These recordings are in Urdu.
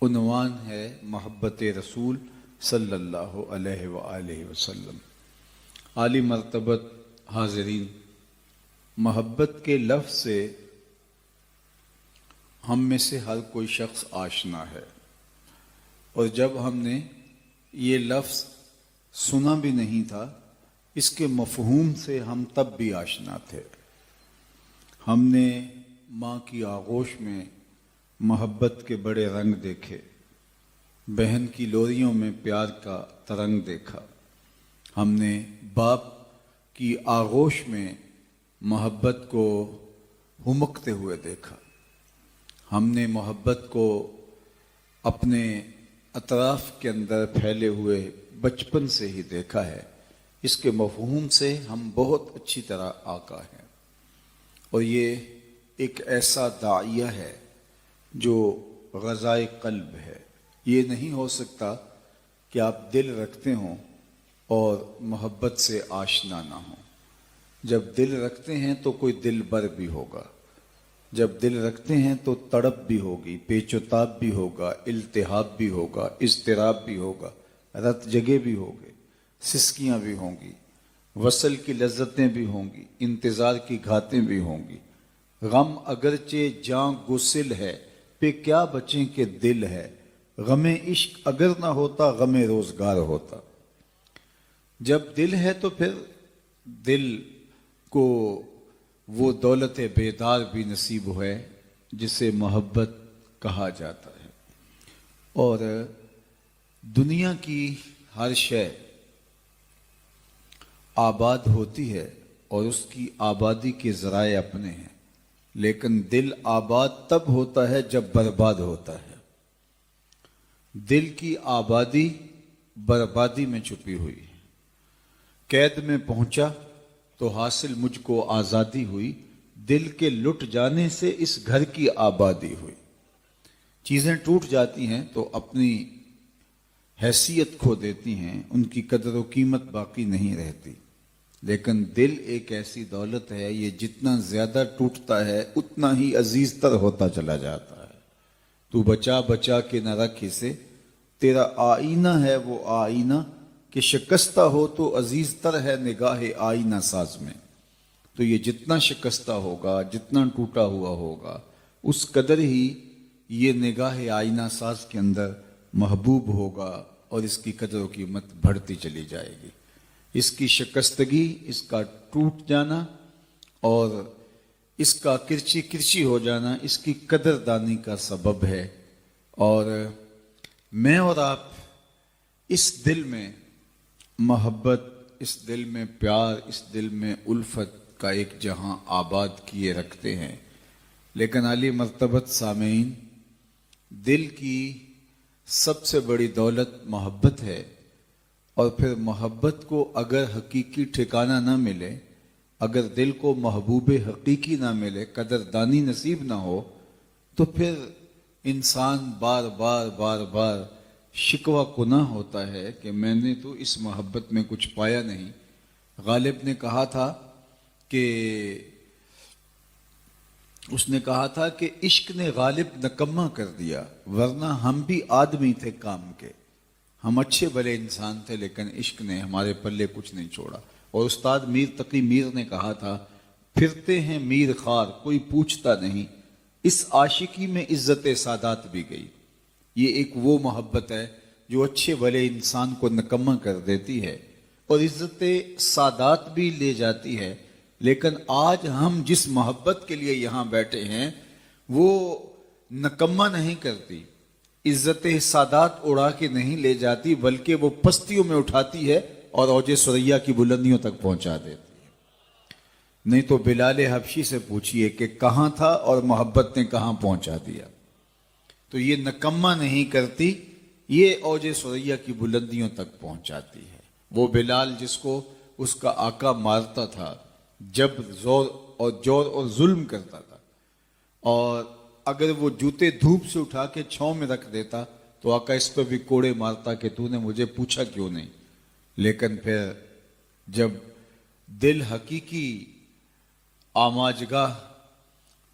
عنوان ہے محبت رسول صلی اللہ علیہ وآلہ وسلم۔ عالی مرتبت حاضرین، محبت کے لفظ سے ہم میں سے ہر کوئی شخص آشنا ہے، اور جب ہم نے یہ لفظ سنا بھی نہیں تھا، اس کے مفہوم سے ہم تب بھی آشنا تھے۔ ہم نے ماں کی آغوش میں محبت کے بڑے رنگ دیکھے، بہن کی لوریوں میں پیار کا ترنگ دیکھا، ہم نے باپ کی آغوش میں محبت کو ہمکتے ہوئے دیکھا، ہم نے محبت کو اپنے اطراف کے اندر پھیلے ہوئے بچپن سے ہی دیکھا ہے۔ اس کے مفہوم سے ہم بہت اچھی طرح آگاہ ہیں، اور یہ ایک ایسا داعیہ ہے جو غذائے قلب ہے۔ یہ نہیں ہو سکتا کہ آپ دل رکھتے ہوں اور محبت سے آشنا نہ ہوں۔ جب دل رکھتے ہیں تو کوئی دل بر بھی ہوگا، جب دل رکھتے ہیں تو تڑپ بھی ہوگی، پیچ و تاب بھی ہوگا، التہاب بھی ہوگا، اضطراب بھی ہوگا، رت جگے بھی ہوگے، سسکیاں بھی ہوں گی، وصل کی لذتیں بھی ہوں گی، انتظار کی گھاتیں بھی ہوں گی۔ غم اگرچہ جاں گسل ہے، پہ کیا بچیں کہ دل ہے۔ غم عشق اگر نہ ہوتا، غم روزگار ہوتا۔ جب دل ہے تو پھر دل کو وہ دولت بیدار بھی نصیب ہے جسے محبت کہا جاتا ہے۔ اور دنیا کی ہر شے آباد ہوتی ہے اور اس کی آبادی کے ذرائع اپنے ہیں، لیکن دل آباد تب ہوتا ہے جب برباد ہوتا ہے۔ دل کی آبادی بربادی میں چھپی ہوئی ہے۔ قید میں پہنچا تو حاصل مجھ کو آزادی ہوئی، دل کے لٹ جانے سے اس گھر کی آبادی ہوئی۔ چیزیں ٹوٹ جاتی ہیں تو اپنی حیثیت کھو دیتی ہیں، ان کی قدر و قیمت باقی نہیں رہتی، لیکن دل ایک ایسی دولت ہے، یہ جتنا زیادہ ٹوٹتا ہے اتنا ہی عزیز تر ہوتا چلا جاتا ہے۔ تو بچا بچا کے نہ رکھ اسے، تیرا آئینہ ہے وہ آئینہ کہ شکستہ ہو تو عزیز تر ہے نگاہ آئینہ ساز میں۔ تو یہ جتنا شکستہ ہوگا، جتنا ٹوٹا ہوا ہوگا، اس قدر ہی یہ نگاہ آئینہ ساز کے اندر محبوب ہوگا، اور اس کی قدر و قیمت بڑھتی چلی جائے گی۔ اس کی شکستگی، اس کا ٹوٹ جانا اور اس کا کرچی کرچی ہو جانا اس کی قدر دانی کا سبب ہے۔ اور میں اور آپ اس دل میں محبت، اس دل میں پیار، اس دل میں الفت کا ایک جہاں آباد کیے رکھتے ہیں، لیکن عالی مرتبت سامعین، دل کی سب سے بڑی دولت محبت ہے، اور پھر محبت کو اگر حقیقی ٹھکانہ نہ ملے، اگر دل کو محبوب حقیقی نہ ملے، قدردانی نصیب نہ ہو، تو پھر انسان بار بار بار بار شکوہ گناہ ہوتا ہے کہ میں نے تو اس محبت میں کچھ پایا نہیں۔ غالب نے کہا تھا کہ عشق نے غالب نکمہ کر دیا، ورنہ ہم بھی آدمی تھے کام کے۔ ہم اچھے بھلے انسان تھے، لیکن عشق نے ہمارے پلے کچھ نہیں چھوڑا۔ اور استاد میر تقی میر نے کہا تھا، پھرتے ہیں میر خار کوئی پوچھتا نہیں، اس عاشقی میں عزت سادات بھی گئی۔ یہ ایک وہ محبت ہے جو اچھے بھلے انسان کو نکمہ کر دیتی ہے اور عزت سادات بھی لے جاتی ہے، لیکن آج ہم جس محبت کے لیے یہاں بیٹھے ہیں وہ نکمہ نہیں کرتی، عزت سادات اڑا کے نہیں لے جاتی، بلکہ وہ پستیوں میں اٹھاتی ہے اور اوج ثریا کی بلندیوں تک پہنچا دیتی ہے۔ نہیں تو بلال حبشی سے پوچھئے کہ کہاں تھا اور محبت نے کہاں پہنچا دیا۔ تو یہ نکمہ نہیں کرتی، یہ اوج ثریا کی بلندیوں تک پہنچاتی ہے۔ وہ بلال جس کو اس کا آقا مارتا تھا، جب زور اور ظلم کرتا تھا، اور اگر وہ جوتے دھوپ سے اٹھا کے چھاؤں میں رکھ دیتا تو آقا اس پہ بھی کوڑے مارتا کہ تو نے مجھے پوچھا کیوں نہیں۔ لیکن پھر جب دل حقیقی آماجگاہ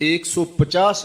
150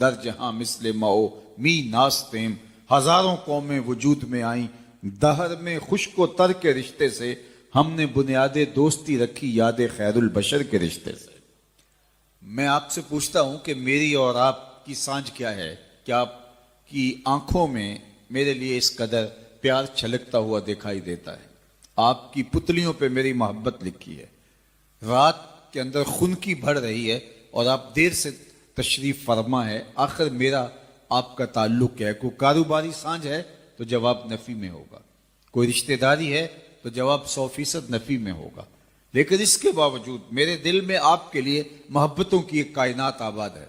در جہاں مثل ماؤ می ناستیم ہزاروں قومیں وجود میں آئیں دہر میں خشک و تر کے رشتے سے ہم نے بنیاد دوستی رکھی یاد خیر البشر کے رشتے سے۔ میں آپ سے پوچھتا ہوں کہ میری اور آپ کی سانجھ کیا ہے؟ کیا آپ کی آنکھوں میں میرے لیے اس قدر پیار چھلکتا ہوا دکھائی دیتا ہے؟ آپ کی پتلیوں پہ میری محبت لکھی ہے، رات کے اندر خنکی بڑھ رہی ہے اور آپ دیر سے تشریف فرما ہے، آخر میرا آپ کا تعلق کیا ہے؟ کوئی کاروباری سانجھ ہے تو جواب نفی میں ہوگا، کوئی رشتہ داری ہے تو جواب 100% نفی میں ہوگا، لیکن اس کے باوجود میرے دل میں آپ کے لیے محبتوں کی ایک کائنات آباد ہے،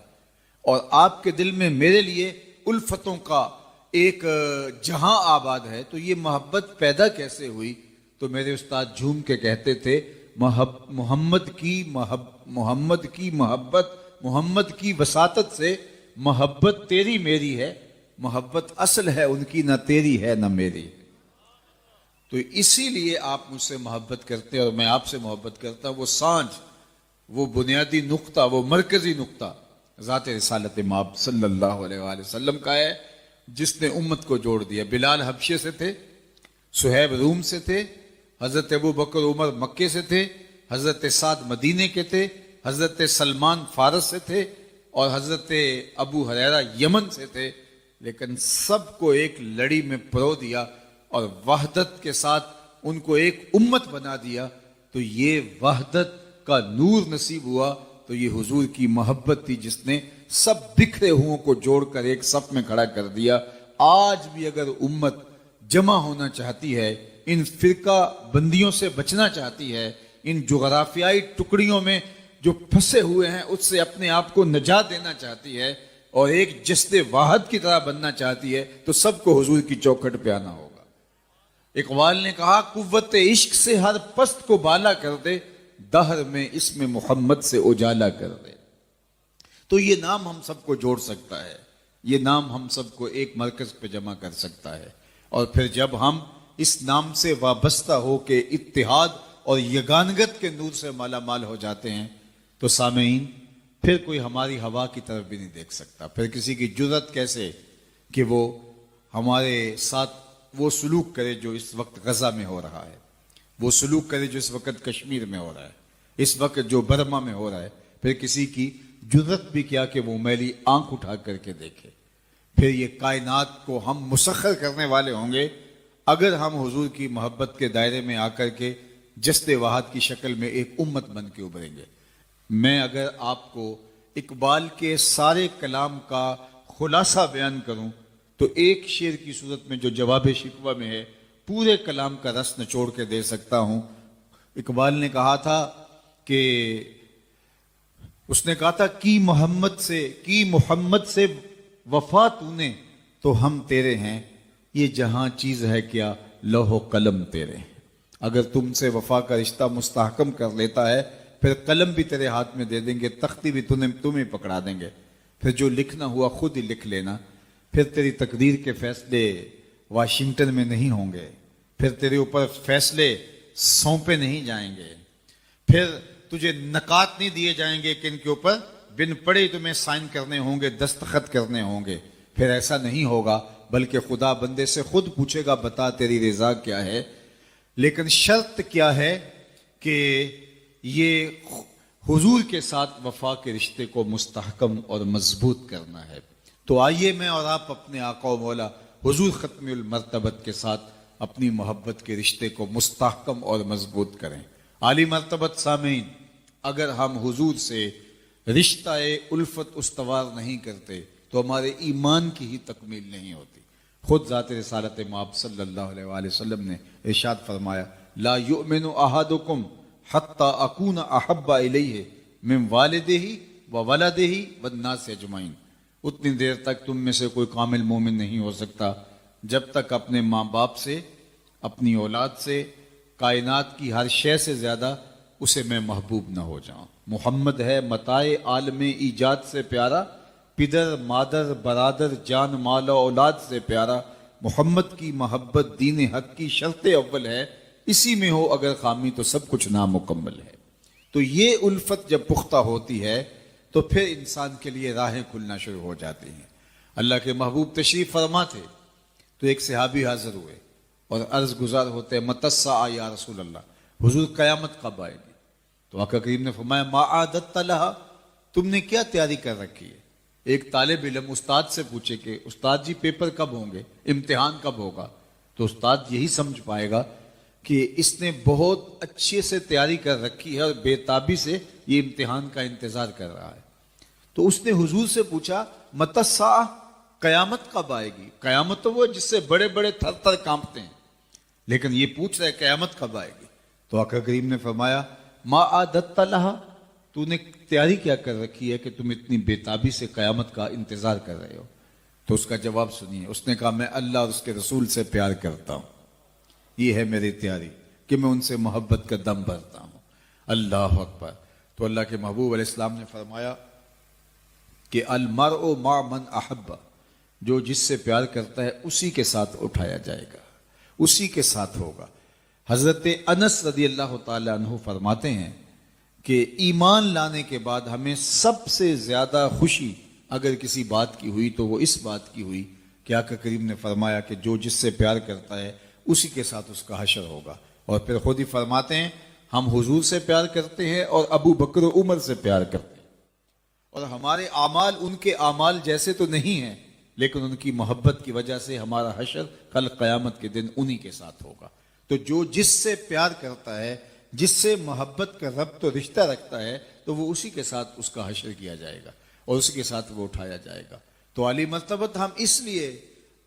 اور آپ کے دل میں میرے لیے الفتوں کا ایک جہاں آباد ہے۔ تو یہ محبت پیدا کیسے ہوئی؟ تو میرے استاد جھوم کے کہتے تھے محمد کی محبت محمد کی وساطت سے محبت تیری میری ہے، محبت اصل ہے ان کی، نہ تیری ہے نہ میری۔ تو اسی لیے آپ مجھ سے محبت کرتے ہیں اور میں آپ سے محبت کرتا ہوں۔ وہ سانجھ، وہ بنیادی نقطہ، وہ مرکزی نقطہ ذات رسالت مآب صلی اللہ علیہ وآلہ وسلم کا ہے، جس نے امت کو جوڑ دیا۔ بلال حبشے سے تھے، صہیب روم سے تھے، حضرت ابو بکر عمر مکے سے تھے، حضرت سعد مدینے کے تھے، حضرت سلمان فارس سے تھے، اور حضرت ابو ہریرہ یمن سے تھے، لیکن سب کو ایک لڑی میں پرو دیا اور وحدت کے ساتھ ان کو ایک امت بنا دیا۔ تو یہ وحدت کا نور نصیب ہوا، تو یہ حضور کی محبت تھی جس نے سب بکھرے ہوں کو جوڑ کر ایک صف میں کھڑا کر دیا۔ آج بھی اگر امت جمع ہونا چاہتی ہے، ان فرقہ بندیوں سے بچنا چاہتی ہے، ان جغرافیائی ٹکڑیوں میں جو پھنسے ہوئے ہیں اس سے اپنے آپ کو نجات دینا چاہتی ہے، اور ایک جسد واحد کی طرح بننا چاہتی ہے، تو سب کو حضور کی چوکھٹ پہ آنا ہوگا۔ اقبال نے کہا قوت عشق سے ہر پست کو بالا کر دے، دہر میں اس میں محمد سے اجالا کر دے۔ تو یہ نام ہم سب کو جوڑ سکتا ہے، یہ نام ہم سب کو ایک مرکز پہ جمع کر سکتا ہے، اور پھر جب ہم اس نام سے وابستہ ہو کے اتحاد اور یگانگت کے نور سے مالا مال ہو جاتے ہیں، تو سامعین پھر کوئی ہماری ہوا کی طرف بھی نہیں دیکھ سکتا، پھر کسی کی جرأت کیسے کہ وہ ہمارے ساتھ وہ سلوک کرے جو اس وقت غزہ میں ہو رہا ہے، وہ سلوک کرے جو اس وقت کشمیر میں ہو رہا ہے، اس وقت جو برما میں ہو رہا ہے۔ پھر کسی کی جرأت بھی کیا کہ وہ میلی آنکھ اٹھا کر کے دیکھے۔ پھر یہ کائنات کو ہم مسخر کرنے والے ہوں گے اگر ہم حضور کی محبت کے دائرے میں آ کر کے جسد واحد کی شکل میں ایک امت بن کے ابھریں گے۔ میں اگر آپ کو اقبال کے سارے کلام کا خلاصہ بیان کروں تو ایک شعر کی صورت میں جو جواب شکوہ میں ہے، پورے کلام کا رس نچوڑ کے دے سکتا ہوں۔ اقبال نے کہا تھا کہ اس نے کہا تھا کی محمد سے وفا تو نے تو ہم تیرے ہیں، یہ جہاں چیز ہے کیا لوح و قلم تیرے ہیں۔ اگر تم سے وفا کا رشتہ مستحکم کر لیتا ہے، پھر قلم بھی تیرے ہاتھ میں دے دیں گے، تختی بھی تمہیں پکڑا دیں گے، پھر جو لکھنا ہوا خود ہی لکھ لینا۔ پھر تیری تقدیر کے فیصلے واشنگٹن میں نہیں ہوں گے، پھر تیرے اوپر فیصلے سونپے نہیں جائیں گے، پھر تجھے نکات نہیں دیے جائیں گے کہ ان کے اوپر بن پڑے تمہیں سائن کرنے ہوں گے، دستخط کرنے ہوں گے۔ پھر ایسا نہیں ہوگا، بلکہ خدا بندے سے خود پوچھے گا بتا تیری رضا کیا ہے۔ لیکن شرط کیا ہے کہ یہ حضور کے ساتھ وفا کے رشتے کو مستحکم اور مضبوط کرنا ہے۔ تو آئیے میں اور آپ اپنے آقا و مولا حضور ختم المرتبت کے ساتھ اپنی محبت کے رشتے کو مستحکم اور مضبوط کریں۔ عالی مرتبت سامعین، اگر ہم حضور سے رشتہ الفت استوار نہیں کرتے تو ہمارے ایمان کی ہی تکمیل نہیں ہوتی۔ خود ذات رسالت مآب صلی اللہ علیہ وآلہ وسلم نے ارشاد فرمایا لا یؤمن احدکم حتی اکون احب الیہ من والدہ وولدہ والناس اجمعین۔ اتنی دیر تک تم میں سے کوئی کامل مومن نہیں ہو سکتا جب تک اپنے ماں باپ سے، اپنی اولاد سے، کائنات کی ہر شے سے زیادہ اسے میں محبوب نہ ہو جاؤں۔ محمد ہے متاع عالم ایجاد سے پیارا، پدر مادر برادر جان مال و اولاد سے پیارا۔ محمد کی محبت دین حق کی شرط اول ہے، اسی میں ہو اگر خامی تو سب کچھ نامکمل ہے۔ تو یہ الفت جب پختہ ہوتی ہے تو پھر انسان کے لیے راہیں کھلنا شروع ہو جاتی ہیں۔ اللہ کے محبوب تشریف فرما تھے تو ایک صحابی حاضر ہوئے اور عرض گزار ہوتے ہیں متی الساعہ یا رسول اللہ، حضور قیامت کب آئے گی؟ تو آقا کریم نے فرمایا ما عادت لہا، تم نے کیا تیاری کر رکھی ہے؟ ایک طالب علم استاد سے پوچھے کہ استاد جی پیپر کب ہوں گے، امتحان کب ہوگا؟ تو استاد یہی سمجھ پائے گا کہ اس نے بہت اچھے سے تیاری کر رکھی ہے اور بے تابی سے یہ امتحان کا انتظار کر رہا ہے۔ تو اس نے حضور سے پوچھا متی الساعہ، قیامت کب آئے گی؟ قیامت تو وہ جس سے بڑے بڑے تھر تھر کانپتے ہیں، لیکن یہ پوچھ رہے قیامت کب آئے گی؟ تو آقا کریم نے فرمایا ما عادت لہا، تو نے تیاری کیا کر رکھی ہے کہ تم اتنی بے تابی سے قیامت کا انتظار کر رہے ہو؟ تو اس کا جواب سنیے، اس نے کہا میں اللہ اور اس کے رسول سے پیار کرتا ہوں، یہ ہے میری تیاری کہ میں ان سے محبت کا دم بھرتا ہوں۔ اللہ اکبر۔ تو اللہ کے محبوب علیہ السلام نے فرمایا کہ المرء مع من احب، جو جس سے پیار کرتا ہے اسی کے ساتھ اٹھایا جائے گا، اسی کے ساتھ ہوگا۔ حضرت انس رضی اللہ تعالی عنہ فرماتے ہیں کہ ایمان لانے کے بعد ہمیں سب سے زیادہ خوشی اگر کسی بات کی ہوئی تو وہ اس بات کی ہوئی کہ آقا کریم نے فرمایا کہ جو جس سے پیار کرتا ہے اسی کے ساتھ اس کا حشر ہوگا۔ اور پھر خود ہی فرماتے ہیں ہم حضور سے پیار کرتے ہیں اور ابو بکر و عمر سے پیار کرتے ہیں، اور ہمارے اعمال ان کے اعمال جیسے تو نہیں ہیں، لیکن ان کی محبت کی وجہ سے ہمارا حشر کل قیامت کے دن انہی کے ساتھ ہوگا۔ تو جو جس سے پیار کرتا ہے، جس سے محبت کا ربط و رشتہ رکھتا ہے، تو وہ اسی کے ساتھ اس کا حشر کیا جائے گا اور اسی کے ساتھ وہ اٹھایا جائے گا۔ تو عالی مرتبت ہم اس لیے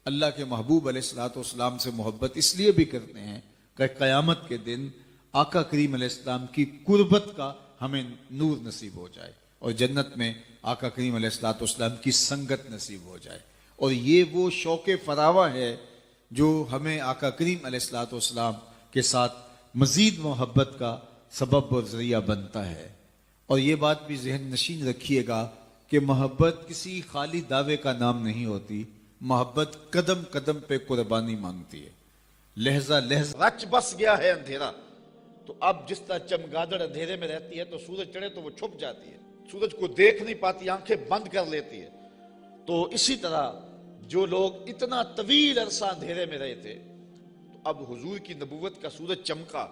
اللہ کے محبوب علیہ الصلوۃ والسلام سے محبت اس لیے بھی کرتے ہیں کہ قیامت کے دن آقا کریم علیہ السلام کی قربت کا ہمیں نور نصیب ہو جائے اور جنت میں آقا کریم علیہ الصلوۃ والسلام کی سنگت نصیب ہو جائے۔ اور یہ وہ شوق فراواں ہے جو ہمیں آقا کریم علیہ الصلوۃ والسلام کے ساتھ مزید محبت کا سبب اور ذریعہ بنتا ہے۔ اور یہ بات بھی ذہن نشین رکھیے گا کہ محبت کسی خالی دعوے کا نام نہیں ہوتی، محبت قدم قدم پہ قربانی مانگتی ہے، لہجہ لہجہ رچ بس گیا ہے اندھیرا۔ تو اب جس طرح چمگادڑ اندھیرے میں رہتی ہے تو سورج چڑھے تو وہ چھپ جاتی ہے، سورج کو دیکھ نہیں پاتی، آنکھیں بند کر لیتی ہے۔ تو اسی طرح جو لوگ اتنا طویل عرصہ اندھیرے میں رہے تھے، تو اب حضور کی نبوت کا سورج چمکا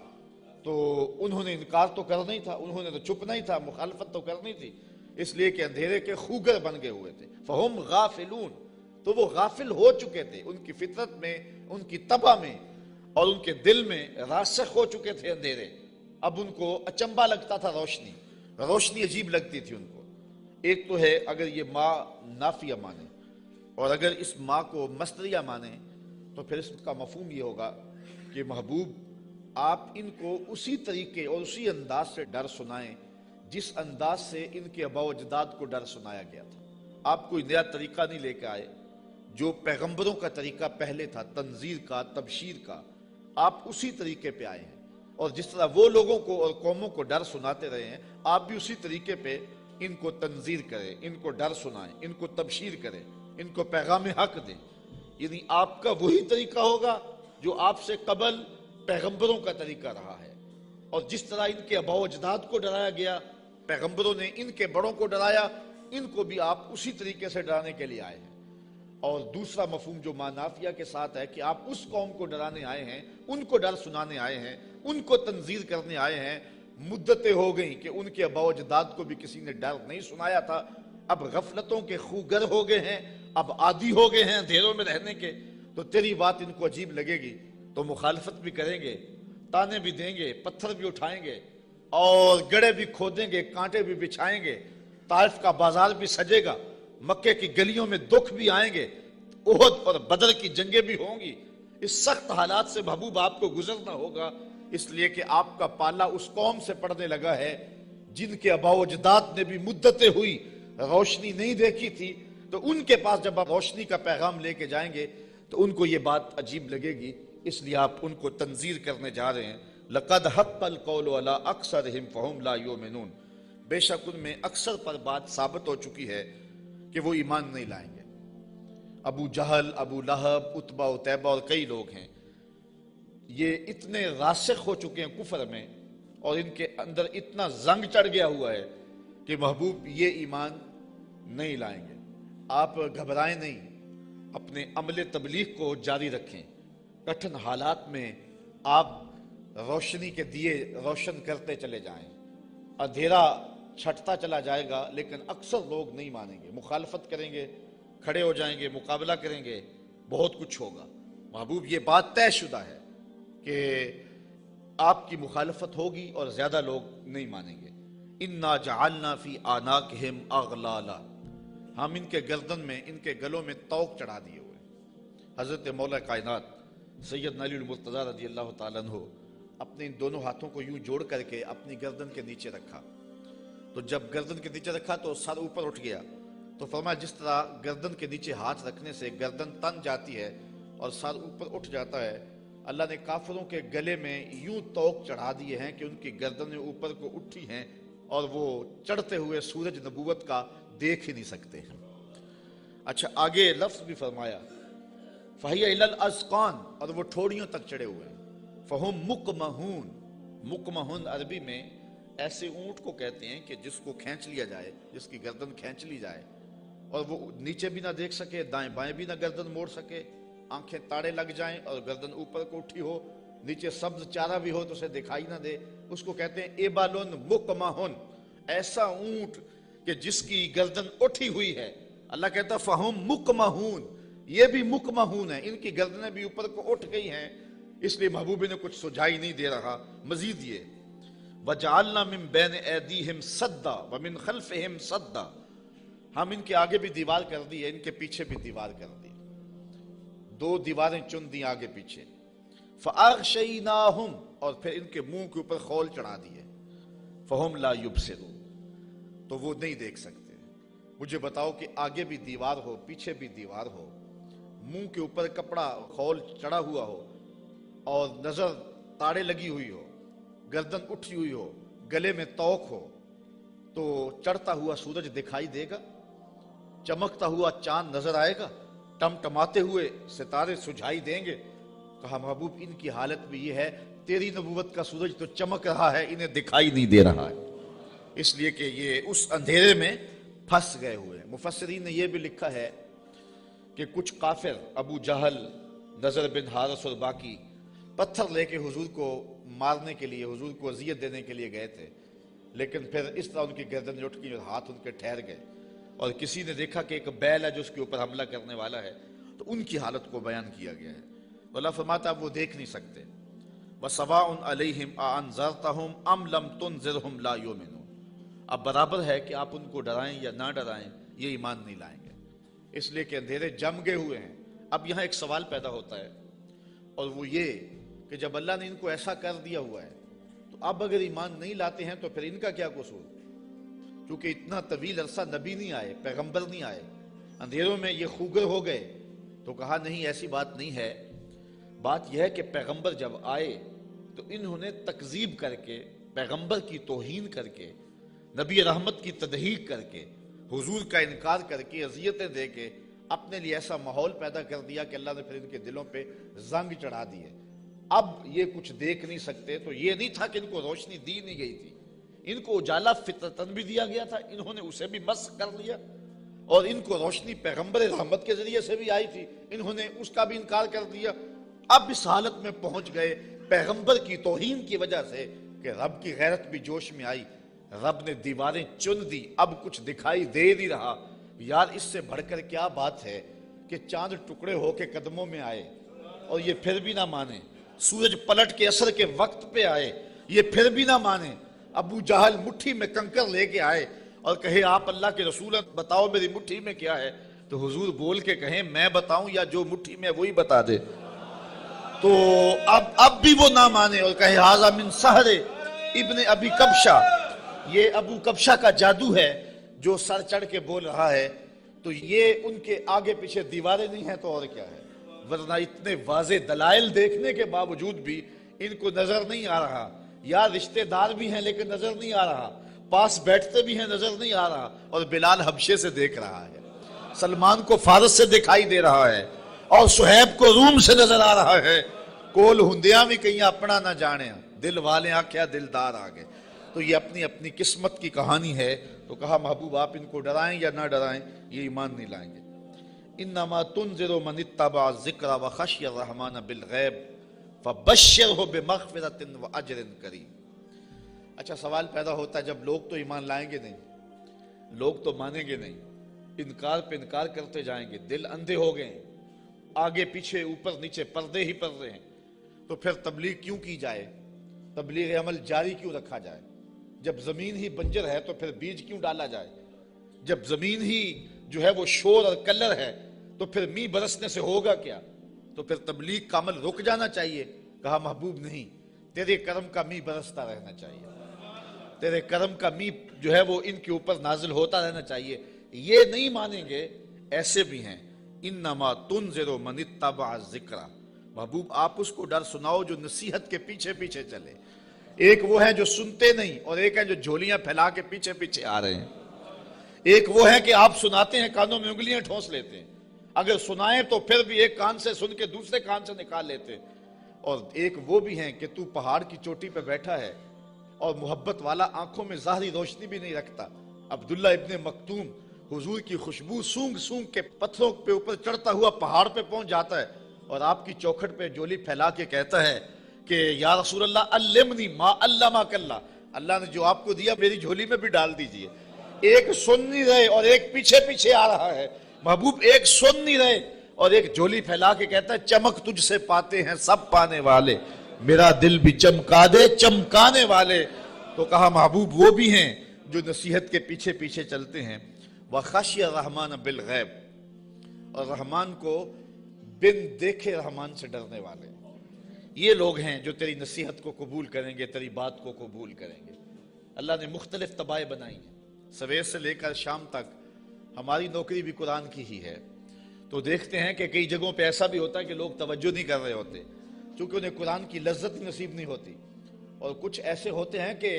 تو انہوں نے انکار تو کرنا ہی تھا، انہوں نے تو چھپنا ہی تھا، مخالفت تو کرنی تھی، اس لیے کہ اندھیرے کے خوگر بن گئے ہوئے تھے۔ فہم غافلون، تو وہ غافل ہو چکے تھے، ان کی فطرت میں، ان کی طبع میں اور ان کے دل میں راسخ ہو چکے تھے اندھیرے۔ اب ان کو اچنبا لگتا تھا روشنی، روشنی عجیب لگتی تھی ان کو۔ ایک تو ہے اگر یہ ماں نافیہ مانے اور اگر اس ماں کو مصدریہ مانے تو پھر اس کا مفہوم یہ ہوگا کہ محبوب آپ ان کو اسی طریقے اور اسی انداز سے ڈر سنائیں جس انداز سے ان کے آباء و اجداد کو ڈر سنایا گیا تھا۔ آپ کوئی نیا طریقہ نہیں لے کے آئے، جو پیغمبروں کا طریقہ پہلے تھا، تنذیر کا، تبشیر کا، آپ اسی طریقے پہ آئے ہیں۔ اور جس طرح وہ لوگوں کو اور قوموں کو ڈر سناتے رہے ہیں، آپ بھی اسی طریقے پہ ان کو تنذیر کریں، ان کو ڈر سنائیں، ان کو تبشیر کریں، ان کو پیغام حق دیں۔ یعنی آپ کا وہی طریقہ ہوگا جو آپ سے قبل پیغمبروں کا طریقہ رہا ہے۔ اور جس طرح ان کے آباء و اجداد کو ڈرایا گیا، پیغمبروں نے ان کے بڑوں کو ڈرایا، ان کو بھی آپ اسی طریقے سے ڈرانے کے لیے آئے ہیں۔ اور دوسرا مفہوم جو ماں نافیہ کے ساتھ ہے کہ آپ اس قوم کو ڈرانے آئے ہیں، ان کو ڈر سنانے آئے ہیں، ان کو تنذیر کرنے آئے ہیں۔ مدتیں ہو گئیں کہ ان کے آباء و اجداد کو بھی کسی نے ڈر نہیں سنایا تھا، اب غفلتوں کے خوگر ہو گئے ہیں، اب عادی ہو گئے ہیں اندھیروں میں رہنے کے، تو تیری بات ان کو عجیب لگے گی تو مخالفت بھی کریں گے، تانے بھی دیں گے، پتھر بھی اٹھائیں گے اور گڑھے بھی کھودیں گے، کانٹے بھی بچھائیں گے، طائف کا بازار بھی سجے گا، مکے کی گلیوں میں دکھ بھی آئیں گے، احد اور بدر کی جنگیں بھی ہوں گی۔ اس سخت حالات سے محبوب آپ کو گزرنا ہوگا، اس لیے کہ آپ کا پالا اس قوم سے پڑنے لگا ہے جن کے آباء و اجداد نے بھی مدتیں ہوئی روشنی نہیں دیکھی تھی۔ تو ان کے پاس جب آپ روشنی کا پیغام لے کے جائیں گے تو ان کو یہ بات عجیب لگے گی، اس لیے آپ ان کو تنذیر کرنے جا رہے ہیں۔ لَقَدْ حَقَّ الْقَوْلُ عَلَىٰ أَكْثَرِهِمْ فَهُمْ لَا يُؤْمِنُونَ، بے شک ان میں اکثر پر بات ثابت ہو چکی ہے کہ وہ ایمان نہیں لائیں گے۔ ابو جہل، ابو لہب، عتبہ عتیبہ اور کئی لوگ ہیں، یہ اتنے راسخ ہو چکے ہیں کفر میں اور ان کے اندر اتنا زنگ چڑھ گیا ہوا ہے کہ محبوب یہ ایمان نہیں لائیں گے۔ آپ گھبرائیں نہیں، اپنے عمل تبلیغ کو جاری رکھیں، کٹھن حالات میں آپ روشنی کے دیے روشن کرتے چلے جائیں۔ اندھیرا چھٹتا چلا جائے گا لیکن اکثر لوگ نہیں مانیں گے، مخالفت کریں گے، کھڑے ہو جائیں گے، مقابلہ کریں گے، بہت کچھ ہوگا۔ محبوب یہ بات طے شدہ ہے کہ آپ کی مخالفت ہوگی اور زیادہ لوگ نہیں مانیں گے۔ اِنَّا جَعَلْنَا فِي أَعْنَاقِهِمْ أَغْلَالًا، ہم ان کے گردن میں، ان کے گلوں میں طوق چڑھا دیے ہوئے۔ حضرت مولا کائنات سیدنا علی المرتضیٰ رضی اللہ تعالیٰ عنہ اپنے ان دونوں ہاتھوں کو یوں جوڑ کر کے اپنی گردن کے نیچے رکھا، تو جب گردن کے نیچے رکھا تو سر اوپر اٹھ گیا، تو فرمایا جس طرح گردن کے نیچے ہاتھ رکھنے سے گردن تن جاتی ہے اور سر اوپر اٹھ جاتا ہے، اللہ نے کافروں کے گلے میں یوں طوق چڑھا دیے ہیں کہ ان کی گردنیں اوپر کو اٹھی ہیں اور وہ چڑھتے ہوئے سورج نبوت کا دیکھ ہی نہیں سکتے ہیں۔ اچھا آگے لفظ بھی فرمایا فَهِيَ إِلَى الْأَذْقَانِ، اور وہ ٹھوڑیوں تک چڑھے ہوئے ہیں۔ فَهُمْ مُقْمَحُونَ، مقمحون عربی میں ایسے اونٹ کو کہتے ہیں کہ جس کو کھینچ لیا جائے، جس کی گردن کھینچ لی جائے اور وہ نیچے بھی نہ دیکھ سکے، دائیں بائیں بھی نہ گردن موڑ سکے، آنکھیں تاڑے لگ جائیں اور گردن اوپر کو اٹھی ہو، نیچے سبز چارہ بھی ہو تو اسے دکھائی نہ دے، اس کو کہتے ہیں ایبالن مقمحن، ایسا اونٹ کہ جس کی گردن اٹھی ہوئی ہے۔ اللہ کہتا ہے فہم مقمحون، یہ بھی مقمحون ہیں، ان کی گردنیں بھی اوپر کو اٹھ گئی ہیں، اس لیے محبوب نے کچھ سجائی نہیں دے رہا۔ مزید یہ وَجَعَلْنَا مِن بَيْنِ أَيْدِيهِمْ سَدًّا وَمِن خَلْفِهِمْ سَدًّا، ہم ان کے آگے بھی دیوار کر دی ہے، ان کے پیچھے بھی دیوار کر دی، دو دیواریں چن دی آگے پیچھے۔ فَأَغْشَيْنَاهُمْ، اور پھر ان کے منہ کے اوپر خول چڑھا دیے، فَهُمْ لَا يُبْصِرُونَ، تو وہ نہیں دیکھ سکتے۔ مجھے بتاؤ کہ آگے بھی دیوار ہو، پیچھے بھی دیوار ہو، منہ کے اوپر کپڑا خول چڑھا ہوا ہو اور نظر تاڑے لگی ہوئی ہو، گردن اٹھی ہوئی ہو، گلے میں طوق ہو، تو چڑھتا ہوا سورج دکھائی دے گا؟ چمکتا ہوا چاند نظر آئے گا؟ ٹمٹماتے ہوئے ستارے سجھائی دیں گے؟ کہا محبوب ان کی حالت بھی یہ ہے، تیری نبوت کا سورج تو چمک رہا ہے، انہیں دکھائی نہیں دے رہا ہے، اس لیے کہ یہ اس اندھیرے میں پھنس گئے ہوئے۔ مفسرین نے یہ بھی لکھا ہے کہ کچھ کافر ابو جہل، نضر بن حارث اور باقی پتھر لے کے حضور کو مارنے کے لیے، حضور کو اذیت دینے کے لیے گئے تھے، لیکن پھر اس طرح ان کی گردن اٹھ گئی اور ہاتھ ان کے ٹھہر گئے، اور کسی نے دیکھا کہ ایک بیل ہے جو اس کے اوپر حملہ کرنے والا ہے، تو ان کی حالت کو بیان کیا گیا ہے۔ تو اللہ فرماتا اب وہ دیکھ نہیں سکتے۔ وَسَوَاءٌ عَلَيْهِمْ أَأَنذَرْتَهُمْ أَمْ لَمْ تُنذِرْهُمْ لَا يُؤْمِنُونَ، اب برابر ہے کہ آپ ان کو ڈرائیں یا نہ ڈرائیں، یہ ایمان نہیں لائیں گے، اس لیے کہ اندھیرے جم گئے ہوئے ہیں۔ اب یہاں ایک سوال پیدا ہوتا ہے، اور وہ یہ کہ جب اللہ نے ان کو ایسا کر دیا ہوا ہے تو اب اگر ایمان نہیں لاتے ہیں تو پھر ان کا کیا قصور؟ کیونکہ اتنا طویل عرصہ نبی نہیں آئے، پیغمبر نہیں آئے، اندھیروں میں یہ خوگر ہو گئے، تو کہا نہیں ایسی بات نہیں ہے، بات یہ ہے کہ پیغمبر جب آئے تو انہوں نے تکذیب کر کے، پیغمبر کی توہین کر کے، نبی رحمت کی تضحیق کر کے، حضور کا انکار کر کے، اذیتیں دے کے اپنے لیے ایسا ماحول پیدا کر دیا کہ اللہ نے پھر ان کے دلوں پہ زنگ چڑھا دیے۔ اب یہ کچھ دیکھ نہیں سکتے، تو یہ نہیں تھا کہ ان کو روشنی دی نہیں گئی تھی، ان کو اجالا فطرتاً بھی دیا گیا تھا، انہوں نے اسے بھی مسخ کر لیا، اور ان کو روشنی پیغمبر رحمت کے ذریعے سے بھی آئی تھی، انہوں نے اس کا بھی انکار کر دیا۔ اب اس حالت میں پہنچ گئے پیغمبر کی توہین کی وجہ سے کہ رب کی غیرت بھی جوش میں آئی، رب نے دیواریں چن دی، اب کچھ دکھائی دے نہیں رہا۔ یار اس سے بڑھ کر کیا بات ہے کہ چاند ٹکڑے ہو کے قدموں میں آئے اور یہ پھر بھی نہ مانے، سورج پلٹ کے عصر کے وقت پہ آئے، یہ پھر بھی نہ مانے، ابو جہل مٹھی میں کنکر لے کے آئے اور کہے آپ اللہ کے رسول ہیں، بتاؤ میری مٹھی میں کیا ہے، تو حضور بول کے کہیں میں بتاؤں یا جو مٹھی میں وہی بتا دے، تو اب بھی وہ نہ مانے اور کہے ھذا من سحر ابن ابی کبشہ، یہ ابو کبشہ کا جادو ہے جو سر چڑھ کے بول رہا ہے، تو یہ ان کے آگے پیچھے دیواریں نہیں ہیں تو اور کیا ہے، ورنہ اتنے واضح دلائل دیکھنے کے باوجود بھی ان کو نظر نہیں آ رہا، یا رشتہ دار بھی ہیں لیکن نظر نہیں آ رہا، پاس بیٹھتے بھی ہیں نظر نہیں آ رہا، اور بلال حبشے سے دیکھ رہا ہے، سلمان کو فارس سے دکھائی دے رہا ہے، اور صہیب کو روم سے نظر آ رہا ہے، کول ہندیاں بھی کہیں اپنا نہ جانے، دل والے آکھیا دلدار آگے۔ تو یہ اپنی اپنی قسمت کی کہانی ہے، تو کہا محبوب آپ ان کو ڈرائیں یا نہ ڈرائیں یہ ایمان نہیں لائیں گے. انما تنذر من اتبع الذکر وخشی الرحمن بالغیب فبشرہ بمغفرۃ واجر کریم. اچھا سوال پیدا ہوتا ہے جب لوگ تو ایمان لائیں گے نہیں, لوگ تو مانیں گے نہیں, انکار پہ انکار کرتے جائیں گے, دل اندھے ہو گئے ہیں, آگے پیچھے اوپر نیچے پردے ہی پردے ہیں, تو پھر تبلیغ کیوں کی جائے, تبلیغ عمل جاری کیوں رکھا جائے؟ جب زمین ہی بنجر ہے تو پھر بیج کیوں ڈالا جائے؟ جب زمین ہی جو ہے وہ شور اور کلر ہے تو پھر می برسنے سے ہوگا کیا؟ تو پھر تبلیغ کا عمل رک جانا چاہیے. کہا محبوب نہیں, تیرے کرم کا می برستا رہنا چاہیے, تیرے کرم کا می جو ہے وہ ان کے اوپر نازل ہوتا رہنا چاہیے. یہ نہیں مانیں گے, ایسے بھی ہیں. انما تنذر من اتبع الذکر, محبوب آپ اس کو ڈر سناؤ جو نصیحت کے پیچھے پیچھے چلے. ایک وہ ہیں جو سنتے نہیں اور ایک ہے جو جھولیاں پھیلا کے پیچھے پیچھے آ رہے ہیں. ایک وہ ہے کہ آپ سناتے ہیں کانوں میں انگلیاں ٹھونس لیتے ہیں, اگر سنائیں تو پھر بھی ایک کان سے سن کے دوسرے کان سے نکال لیتے ہیں. اور ایک وہ بھی ہیں کہ تو پہاڑ کی چوٹی پہ بیٹھا ہے اور محبت والا, آنکھوں میں ظاہری روشنی بھی نہیں رکھتا. عبداللہ ابن مکتوم حضور کی خوشبو سونگ سونگ کے پتھروں پہ اوپر چڑھتا ہوا پہاڑ پہ پہنچ جاتا ہے اور آپ کی چوکھٹ پہ جولی پھیلا کے کہتا ہے کہ یا رسول اللہ علمنی ما علمک اللہ, اللہ نے جو آپ کو دیا میری جھولی میں بھی ڈال دیجئے. ایک سن نہیں رہے اور ایک پیچھے پیچھے آ رہا ہے. محبوب ایک سن نہیں رہے اور ایک جھولی پھیلا کے کہتا ہے چمک تجھ سے پاتے ہیں سب پانے والے, میرا دل بھی چمکا دے چمکانے والے. تو کہا محبوب وہ بھی ہیں جو نصیحت کے پیچھے پیچھے چلتے ہیں. وخشی الرحمن بالغیب, اور رحمان کو بن دیکھے رحمان سے ڈرنے والے. یہ لوگ ہیں جو تیری نصیحت کو قبول کریں گے, تیری بات کو قبول کریں گے. اللہ نے مختلف طبائع بنائی ہیں, سویر سے لے کر شام تک. ہماری نوکری بھی قرآن کی ہی ہے, تو دیکھتے ہیں کہ کئی جگہوں پہ ایسا بھی ہوتا ہے کہ لوگ توجہ نہیں کر رہے ہوتے چونکہ انہیں قرآن کی لذت نصیب نہیں ہوتی, اور کچھ ایسے ہوتے ہیں کہ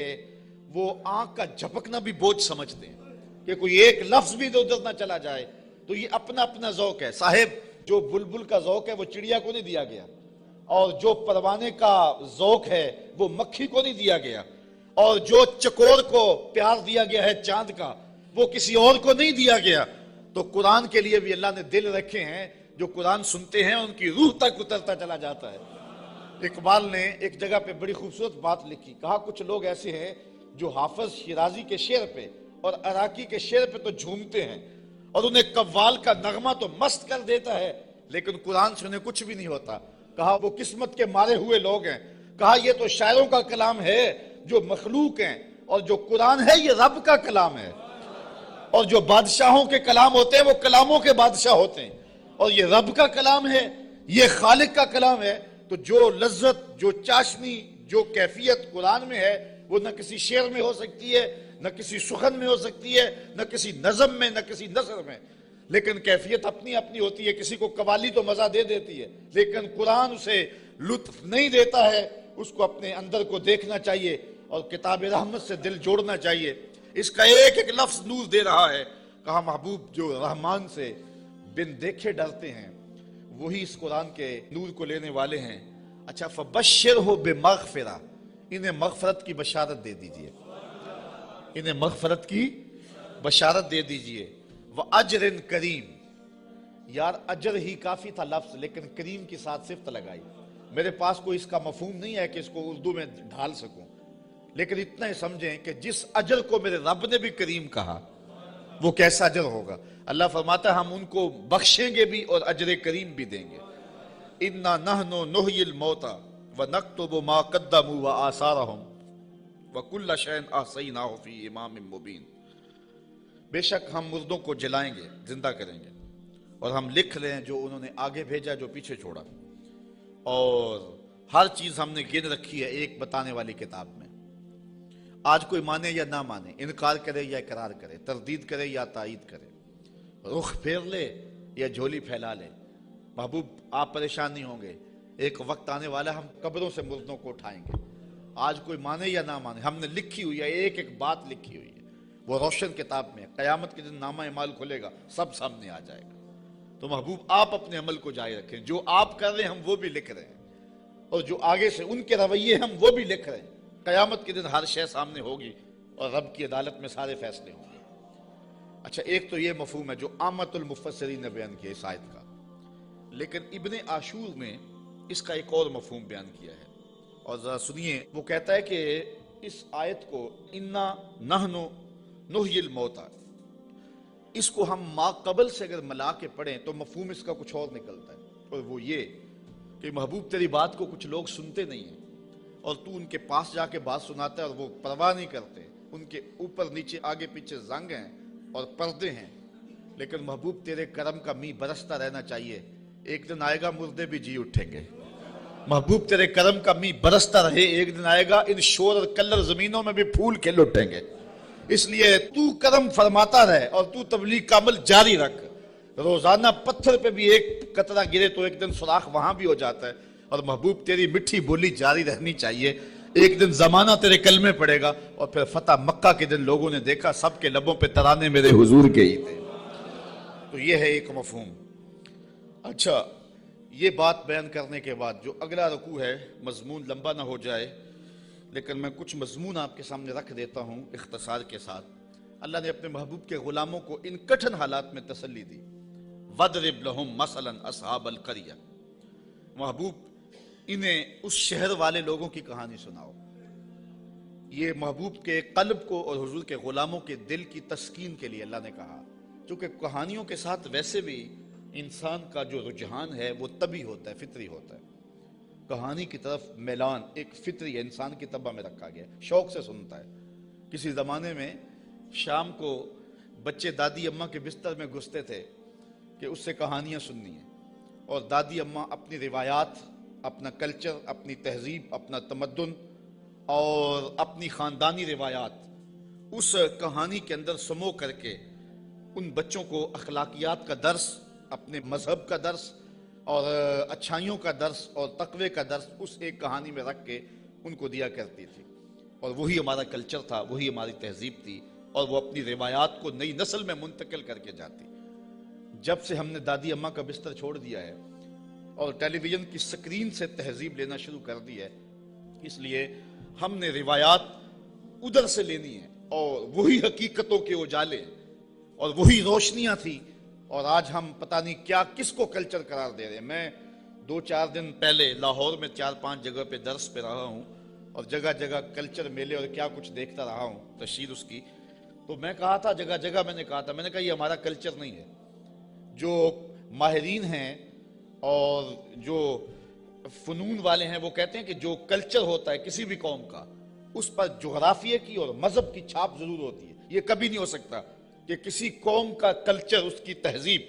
وہ آنکھ کا جھپکنا بھی بوجھ سمجھتے ہیں کہ کوئی ایک لفظ بھی ادھر نہ چلا جائے. تو یہ اپنا اپنا ذوق ہے. صاحب جو بلبل کا ذوق ہے وہ چڑیا کو نہیں دیا گیا, اور جو پروانے کا ذوق ہے وہ مکھی کو نہیں دیا گیا, اور جو چکور کو پیار دیا گیا ہے چاند کا وہ کسی اور کو نہیں دیا گیا. تو قرآن کے لیے بھی اللہ نے دل رکھے ہیں, جو قرآن سنتے ہیں ان کی روح تک اترتا چلا جاتا ہے. اقبال نے ایک جگہ پہ بڑی خوبصورت بات لکھی, کہا کچھ لوگ ایسے ہیں جو حافظ شیرازی کے شعر پہ اور عراقی کے شعر پہ تو جھومتے ہیں اور انہیں قوال کا نغمہ تو مست کر دیتا ہے, لیکن قرآن سے انہیں کچھ بھی نہیں ہوتا. کہا وہ قسمت کے مارے ہوئے لوگ ہیں. کہا یہ تو شاعروں کا کلام ہے جو مخلوق ہیں, اور جو قرآن ہے یہ رب کا کلام ہے. اور جو بادشاہوں کے کلام ہوتے ہیں وہ کلاموں کے بادشاہ ہوتے ہیں, اور یہ رب کا کلام ہے, یہ خالق کا کلام ہے. تو جو لذت, جو چاشنی, جو کیفیت قرآن میں ہے وہ نہ کسی شعر میں ہو سکتی ہے, نہ کسی سخن میں ہو سکتی ہے, نہ کسی نظم میں, نہ کسی نثر میں. لیکن کیفیت اپنی اپنی ہوتی ہے. کسی کو قوالی تو مزہ دے دیتی ہے, لیکن قرآن اسے لطف نہیں دیتا ہے. اس کو اپنے اندر کو دیکھنا چاہیے اور کتاب رحمت سے دل جوڑنا چاہیے. اس کا ایک ایک لفظ نور دے رہا ہے. کہا محبوب جو رحمان سے بن دیکھے ڈرتے ہیں وہی اس قرآن کے نور کو لینے والے ہیں. اچھا فبشرہ بمغفرہ, انہیں مغفرت کی بشارت دے دیجئے, انہیں مغفرت کی بشارت دے دیجئے. وَأَجْرٍ کریم, یار اجر ہی کافی تھا لفظ, لیکن کریم کی ساتھ صفت لگائی. میرے پاس کوئی اس کا مفہوم نہیں ہے کہ اس کو اردو میں ڈھال سکوں, لیکن اتنا ہی سمجھیں کہ جس اجر کو میرے رب نے بھی کریم کہا وہ کیسا اجر ہوگا. اللہ فرماتا ہے ہم ان کو بخشیں گے بھی اور اجر کریم بھی دیں گے. اِنَّا نَحْنُ نُحْيِي الْمَوْتَى وَنَكْتُبُ مَا قَدَّمُوا وَآثَارَهُمْ وَكُلَّ شَيْءٍ أَحْصَيْنَاهُ فِي إِمَامٍ مُبِينٍ. بے شک ہم مردوں کو جلائیں گے, زندہ کریں گے, اور ہم لکھ لیں جو انہوں نے آگے بھیجا جو پیچھے چھوڑا, اور ہر چیز ہم نے گن رکھی ہے ایک بتانے والی کتاب میں. آج کوئی مانے یا نہ مانے, انکار کرے یا اقرار کرے, تردید کرے یا تائید کرے, رخ پھیر لے یا جھولی پھیلا لے, محبوب آپ پریشان نہیں ہوں گے. ایک وقت آنے والا ہم قبروں سے مردوں کو اٹھائیں گے. آج کوئی مانے یا نہ مانے, ہم نے لکھی ہوئی ہے, ایک ایک بات لکھی ہوئی ہے, وہ روشن کتاب میں. قیامت کے دن نامہ اعمال کھلے گا, سب سامنے آ جائے گا. تو محبوب آپ اپنے عمل کو جاری رکھیں, جو آپ کر رہے ہیں ہم وہ بھی لکھ رہے ہیں, اور جو آگے سے ان کے رویے ہم وہ بھی لکھ رہے ہیں. قیامت کے دن ہر شے سامنے ہوگی اور رب کی عدالت میں سارے فیصلے ہوں گے. اچھا، ایک تو یہ مفہوم ہے جو عامت المفسرین نے بیان کیا اس آیت کا، لیکن ابن عاشور نے اس کا ایک اور مفہوم بیان کیا ہے، اور ذرا سنیے۔ وہ کہتا ہے کہ اس آیت کو انا نحن نحیی الموتى، اس کو ہم ما قبل سے اگر ملا کے پڑھیں تو مفہوم اس کا کچھ اور نکلتا ہے، اور وہ یہ کہ محبوب تیری بات کو کچھ لوگ سنتے نہیں ہیں اور تو ان کے پاس جا کے بات سناتا ہے اور وہ پرواہ نہیں کرتے، ان کے اوپر نیچے آگے پیچھے زنگ ہیں اور پردے ہیں، لیکن محبوب تیرے کرم کا می برستا رہنا چاہیے، ایک دن آئے گا مردے بھی جی اٹھیں گے۔ محبوب تیرے کرم کا می برستا رہے، ایک دن آئے گا ان شور اور کلر زمینوں میں بھی پھول کھل اٹھیں گے۔ اس لیے تو کرم فرماتا رہے اور تو تبلیغ کا عمل جاری رکھ، روزانہ پتھر پہ بھی ایک قطرہ گرے تو ایک دن سوراخ وہاں بھی ہو جاتا ہے، اور محبوب تیری مٹھی بولی جاری رہنی چاہیے، ایک دن زمانہ تیرے کلمے پڑے گا، اور پھر فتح مکہ کے دن لوگوں نے دیکھا سب کے لبوں پہ ترانے میرے حضور کے ہی تھے۔ تو یہ ہے ایک مفہوم۔ اچھا، یہ بات بیان کرنے کے بعد جو اگلا رکوع ہے، مضمون لمبا نہ ہو جائے لیکن میں کچھ مضمون آپ کے سامنے رکھ دیتا ہوں اختصار کے ساتھ۔ اللہ نے اپنے محبوب کے غلاموں کو ان کٹھن حالات میں تسلی دی، وَضْرِبْ لَهُمْ مَثَلًا أَصْحَابَ الْقَرْيَةِ، محبوب انہیں اس شہر والے لوگوں کی کہانی سناؤ۔ یہ محبوب کے قلب کو اور حضور کے غلاموں کے دل کی تسکین کے لیے اللہ نے کہا، چونکہ کہانیوں کے ساتھ ویسے بھی انسان کا جو رجحان ہے وہ طبعی ہوتا ہے، فطری ہوتا ہے، کہانی کی طرف میلان ایک فطری ہے، انسان کی طبع میں رکھا گیا، شوق سے سنتا ہے۔ کسی زمانے میں شام کو بچے دادی اماں کے بستر میں گھستے تھے کہ اس سے کہانیاں سننی ہیں، اور دادی اماں اپنی روایات، اپنا کلچر، اپنی تہذیب، اپنا تمدن اور اپنی خاندانی روایات اس کہانی کے اندر سمو کر کے ان بچوں کو اخلاقیات کا درس، اپنے مذہب کا درس اور اچھائیوں کا درس اور تقوی کا درس اس ایک کہانی میں رکھ کے ان کو دیا کرتی تھی، اور وہی ہمارا کلچر تھا، وہی ہماری تہذیب تھی، اور وہ اپنی روایات کو نئی نسل میں منتقل کر کے جاتی۔ جب سے ہم نے دادی اماں کا بستر چھوڑ دیا ہے اور ٹیلی ویژن کی سکرین سے تہذیب لینا شروع کر دی ہے، اس لیے ہم نے روایات ادھر سے لینی ہے، اور وہی حقیقتوں کے اجالے اور وہی روشنیاں تھی، اور آج ہم پتہ نہیں کیا کس کو کلچر قرار دے رہے ہیں۔ میں 2-4 دن پہلے لاہور میں 4-5 جگہ پہ درس پہ رہا ہوں، اور جگہ جگہ کلچر میلے اور کیا کچھ دیکھتا رہا ہوں، تشہیر اس کی، تو میں کہا تھا جگہ جگہ میں نے کہا یہ ہمارا کلچر نہیں ہے۔ جو ماہرین ہیں اور جو فنون والے ہیں وہ کہتے ہیں کہ جو کلچر ہوتا ہے کسی بھی قوم کا، اس پر جغرافیے کی اور مذہب کی چھاپ ضرور ہوتی ہے۔ یہ کبھی نہیں ہو سکتا کہ کسی قوم کا کلچر، اس کی تہذیب،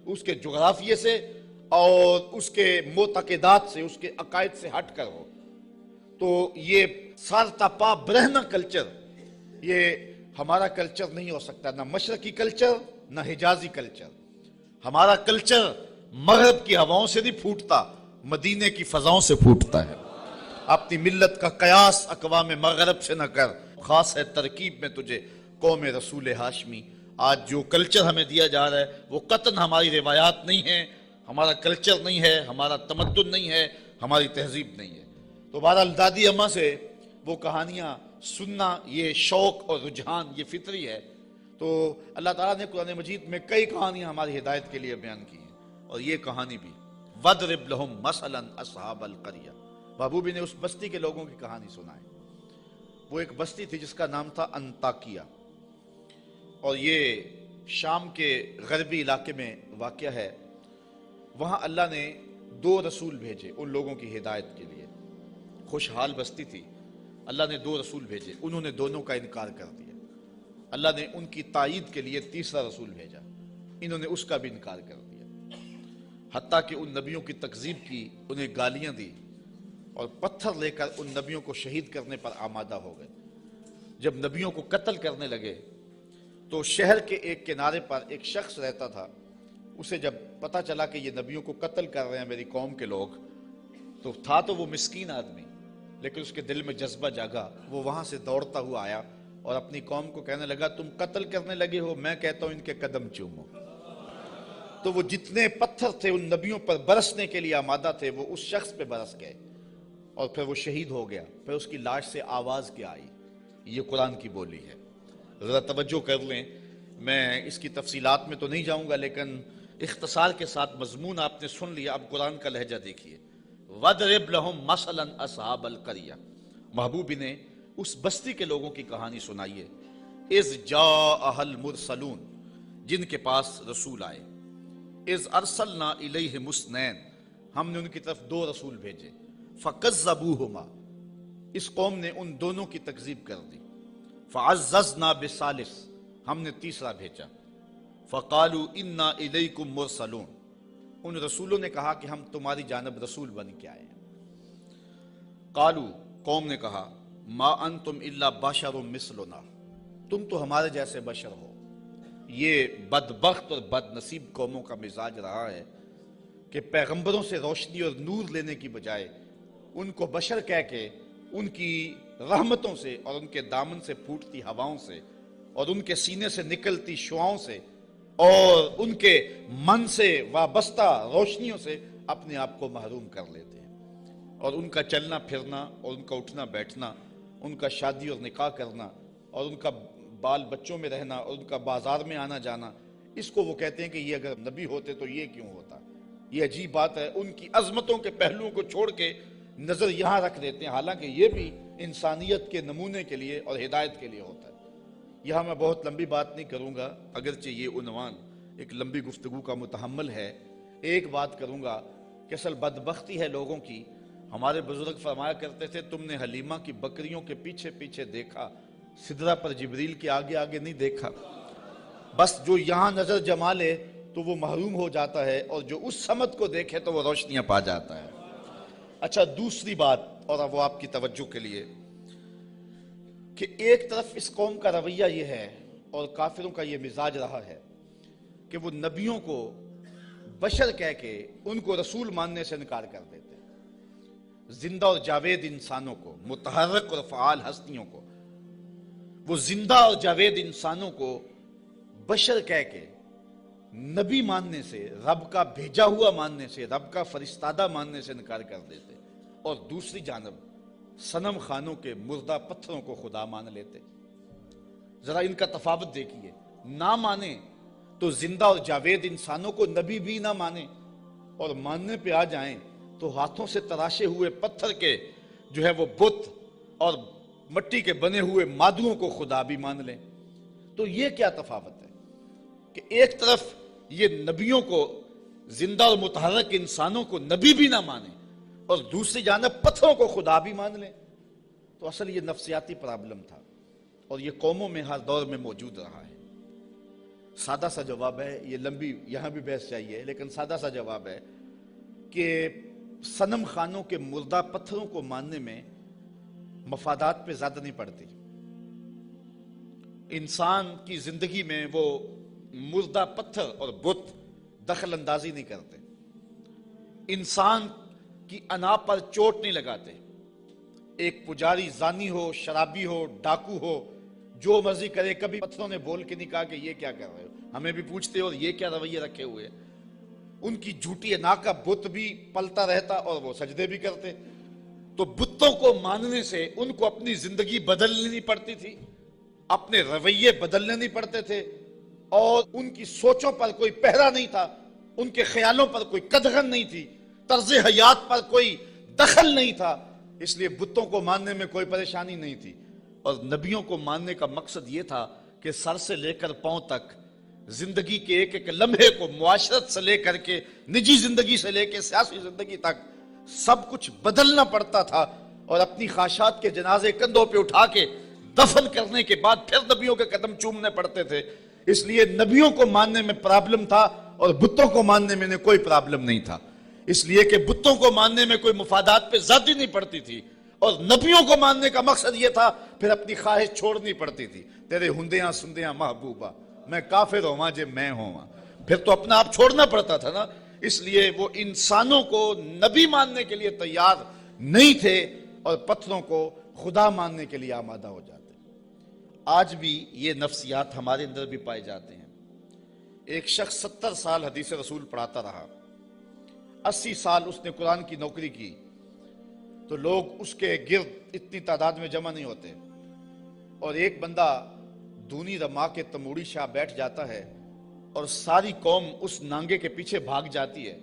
اس کے جغرافیے سے اور اس کے معتقدات سے، اس کے عقائد سے ہٹ کر ہو۔ تو یہ سارتا پا برہنہ کلچر، یہ ہمارا کلچر نہیں ہو سکتا، نہ مشرقی کلچر نہ حجازی کلچر۔ ہمارا کلچر مغرب کی ہواؤں سے نہیں پھوٹتا، مدینے کی فضاؤں سے پھوٹتا ہے۔ اپنی ملت کا قیاس اقوام مغرب سے نہ کر، خاص ہے ترکیب میں تجھے قوم رسول ہاشمی۔ آج جو کلچر ہمیں دیا جا رہا ہے وہ قطعاً ہماری روایات نہیں ہے، ہمارا کلچر نہیں ہے، ہمارا تمدن نہیں ہے، ہماری تہذیب نہیں ہے۔ تو بہرحال دادی اماں سے وہ کہانیاں سننا، یہ شوق اور رجحان، یہ فطری ہے۔ تو اللہ تعالیٰ نے قرآن مجید میں کئی کہانیاں ہماری ہدایت کے لیے بیان کی ہیں، اور یہ کہانی بھی وَضْرِبْ لَهُمْ مَثَلًا أَصْحَابَ الْقَرْيَةِ، محبوبی نے اس بستی کے لوگوں کی کہانی سنائی۔ وہ ایک بستی تھی جس کا نام تھا انطاکیہ، اور یہ شام کے غربی علاقے میں واقع ہے۔ وہاں اللہ نے 2 رسول بھیجے ان لوگوں کی ہدایت کے لیے۔ خوشحال بستی تھی، اللہ نے 2 رسول بھیجے، انہوں نے دونوں کا انکار کر دیا۔ اللہ نے ان کی تائید کے لیے تیسرا رسول بھیجا، انہوں نے اس کا بھی انکار کر دیا، حتیٰ کہ ان نبیوں کی تکذیب کی، انہیں گالیاں دی، اور پتھر لے کر ان نبیوں کو شہید کرنے پر آمادہ ہو گئے۔ جب نبیوں کو قتل کرنے لگے تو شہر کے ایک کنارے پر ایک شخص رہتا تھا، اسے جب پتہ چلا کہ یہ نبیوں کو قتل کر رہے ہیں میری قوم کے لوگ، تو تھا تو وہ مسکین آدمی، لیکن اس کے دل میں جذبہ جاگا، وہ وہاں سے دوڑتا ہوا آیا اور اپنی قوم کو کہنے لگا تم قتل کرنے لگے ہو، میں کہتا ہوں ان کے قدم چومو۔ تو وہ جتنے پتھر تھے ان نبیوں پر برسنے کے لیے آمادہ تھے وہ اس شخص پہ برس گئے، اور پھر وہ شہید ہو گیا۔ پھر اس کی لاش سے آواز کیا آئی، یہ قرآن کی بولی ہے، ذرا توجہ کر لیں۔ میں اس کی تفصیلات میں تو نہیں جاؤں گا، لیکن اختصار کے ساتھ مضمون آپ نے سن لیا. اب قرآن کا لہجہ دیکھیے. وَضْرِبْ لَهُمْ مَثَلًا أَصْحَابَ الْقَرْيَةِ، محبوب نے اس بستی کے لوگوں کی کہانی سنائیے. اِذْ جَاءَهَا الْمُرْسَلُونَ، جن کے پاس رسول آئے. اِذْ أَرْسَلْنَا إِلَيْهِمُ اثْنَيْنِ، ہم نے ان کی طرف 2 رسول بھیجے. فَكَذَّبُوهُمَا، اس قوم نے ان دونوں کی تکذیب کر دی. فَعَزَّزْنَا بِثَالِثٍ، ہم نے تیسرا بھیجا. فَقَالُوا إِنَّا إِلَيْكُمْ مُرْسَلُونَ، ان رسولوں نے کہا کہ ہم تمہاری جانب رسول بن کے آئے ہیں. قالوا، قوم نے کہا، ما انتم الا بشر مثلنا، تم تو ہمارے جیسے بشر ہو. یہ بدبخت اور بد نصیب قوموں کا مزاج رہا ہے کہ پیغمبروں سے روشنی اور نور لینے کی بجائے ان کو بشر کہہ کے ان کی رحمتوں سے اور ان کے دامن سے پھوٹتی ہواؤں سے اور ان کے سینے سے نکلتی شعاؤں سے اور ان کے من سے وابستہ روشنیوں سے اپنے آپ کو محروم کر لیتے ہیں. اور ان کا چلنا پھرنا اور ان کا اٹھنا بیٹھنا، ان کا شادی اور نکاح کرنا اور ان کا بال بچوں میں رہنا اور ان کا بازار میں آنا جانا، اس کو وہ کہتے ہیں کہ یہ اگر نبی ہوتے تو یہ کیوں ہوتا. یہ عجیب بات ہے. ان کی عظمتوں کے پہلوؤں کو چھوڑ کے نظر یہاں رکھ دیتے ہیں، حالانکہ یہ بھی انسانیت کے نمونے کے لیے اور ہدایت کے لیے ہوتا ہے. یہاں میں بہت لمبی بات نہیں کروں گا، اگرچہ یہ عنوان ایک لمبی گفتگو کا متحمل ہے. ایک بات کروں گا کہ اصل بدبختی ہے لوگوں کی. ہمارے بزرگ فرمایا کرتے تھے، تم نے حلیمہ کی بکریوں کے پیچھے پیچھے دیکھا، سدرہ پر جبریل کے آگے آگے نہیں دیکھا. بس جو یہاں نظر جما لے تو وہ محروم ہو جاتا ہے، اور جو اس سمت کو دیکھے تو وہ روشنیاں پا جاتا ہے. اچھا، دوسری بات، اور اب وہ آپ کی توجہ کے لیے، کہ ایک طرف اس قوم کا رویہ یہ ہے اور کافروں کا یہ مزاج رہا ہے کہ وہ نبیوں کو بشر کہہ کے ان کو رسول ماننے سے انکار کر دیتے ہیں. زندہ اور جاوید انسانوں کو، متحرک اور فعال ہستیوں کو، وہ زندہ اور جاوید انسانوں کو بشر کہہ کے نبی ماننے سے، رب کا بھیجا ہوا ماننے سے، رب کا فرستادہ ماننے سے انکار کر دیتے، اور دوسری جانب صنم خانوں کے مردہ پتھروں کو خدا مان لیتے. ذرا ان کا تفاوت دیکھیے. نہ مانے تو زندہ اور جاوید انسانوں کو نبی بھی نہ مانے، اور ماننے پہ آ جائیں تو ہاتھوں سے تراشے ہوئے پتھر کے جو ہے وہ بت اور مٹی کے بنے ہوئے مادوؤں کو خدا بھی مان لیں. تو یہ کیا تفاوت ہے کہ ایک طرف یہ نبیوں کو، زندہ اور متحرک انسانوں کو نبی بھی نہ مانے، اور دوسری جانب پتھروں کو خدا بھی مان لیں. تو اصل یہ نفسیاتی پرابلم تھا، اور یہ قوموں میں ہر دور میں موجود رہا ہے. سادہ سا جواب ہے، یہ لمبی یہاں بھی بحث چاہیے، لیکن سادہ سا جواب ہے کہ صنم خانوں کے مردہ پتھروں کو ماننے میں مفادات پہ زیادہ نہیں پڑتی. انسان کی زندگی میں وہ مردہ پتھر اور بت دخل اندازی نہیں کرتے، انسان کی انا پر چوٹ نہیں لگاتے. ایک پجاری زانی ہو، شرابی ہو، ڈاکو ہو، جو مرضی کرے، کبھی پتھروں نے بول کے نہیں کہا کہ یہ کیا کر رہے ہو. ہمیں بھی پوچھتے اور یہ کیا رویے رکھے ہوئے. ان کی جھوٹی انا کا بت بھی پلتا رہتا اور وہ سجدے بھی کرتے. تو بتوں کو ماننے سے ان کو اپنی زندگی بدلنی نہیں پڑتی تھی، اپنے رویے بدلنے نہیں پڑتے تھے، اور ان کی سوچوں پر کوئی پہرا نہیں تھا، ان کے خیالوں پر کوئی قدغن نہیں تھی، طرز حیات پر کوئی دخل نہیں تھا. اس لیے بتوں کو ماننے میں کوئی پریشانی نہیں تھی. اور نبیوں کو ماننے کا مقصد یہ تھا کہ سر سے لے کر پاؤں تک زندگی کے ایک ایک لمحے کو، معاشرت سے لے کر کے نجی زندگی سے لے کے سیاسی زندگی تک سب کچھ بدلنا پڑتا تھا، اور اپنی خواہشات کے جنازے کندھوں پہ اٹھا کے دفن کرنے کے بعد پھر نبیوں کے قدم چومنے پڑتے تھے. اس لیے نبیوں کو ماننے میں پرابلم تھا اور بتوں کو ماننے میں کوئی پرابلم نہیں تھا. اس لیے کہ بتوں کو ماننے میں کوئی مفادات پہ زیادتی نہیں پڑتی تھی، اور نبیوں کو ماننے کا مقصد یہ تھا پھر اپنی خواہش چھوڑنی پڑتی تھی. تیرے ہندیاں سندیاں محبوبہ، میں کافر ہوں جے میں ہوں، پھر تو اپنا آپ چھوڑنا پڑتا تھا نا. اس لیے وہ انسانوں کو نبی ماننے کے لیے تیار نہیں تھے اور پتھروں کو خدا ماننے کے لیے آمادہ ہو جاتے. آج بھی یہ نفسیات ہمارے اندر بھی پائے جاتے ہیں. ایک شخص 70 سال حدیث رسول پڑھاتا رہا، 80 سال اس نے قرآن کی نوکری کی، تو لوگ اس کے گرد اتنی تعداد میں جمع نہیں ہوتے، اور ایک بندہ دونی رما کے تموڑی شاہ بیٹھ جاتا ہے اور ساری قوم اس نانگے کے پیچھے بھاگ جاتی ہے،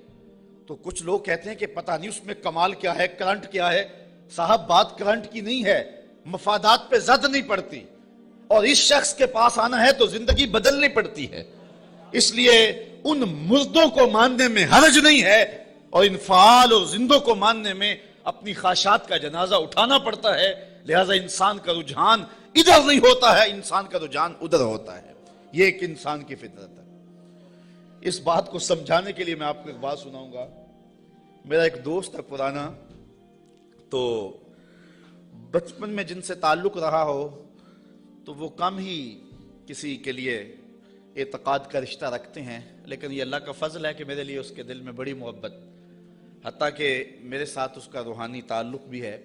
تو کچھ لوگ کہتے ہیں کہ پتہ نہیں اس میں کمال کیا ہے، کرنٹ کیا ہے۔ صاحب بات کرنٹ کی نہیں ہے، مفادات پہ زد نہیں پڑتی، اور اس شخص کے پاس آنا ہے تو زندگی بدلنی پڑتی ہے۔ اس لیے ان مردوں کو ماننے میں حرج نہیں ہے، اور ان فعال اور زندوں کو ماننے میں اپنی خواہشات کا جنازہ اٹھانا پڑتا ہے۔ لہذا انسان کا رجحان ادھر نہیں ہوتا ہے، انسان کا رجحان ادھر ہوتا ہے۔ یہ ایک انسان کی فطرت ہے۔ اس بات کو سمجھانے کے لیے میں آپ کو ایک بات سناؤں گا۔ میرا ایک دوست ہے پرانا، تو بچپن میں جن سے تعلق رہا ہو تو وہ کم ہی کسی کے لیے اعتقاد کا رشتہ رکھتے ہیں، لیکن یہ اللہ کا فضل ہے کہ میرے لیے اس کے دل میں بڑی محبت، حتیٰ کہ میرے ساتھ اس کا روحانی تعلق بھی ہے۔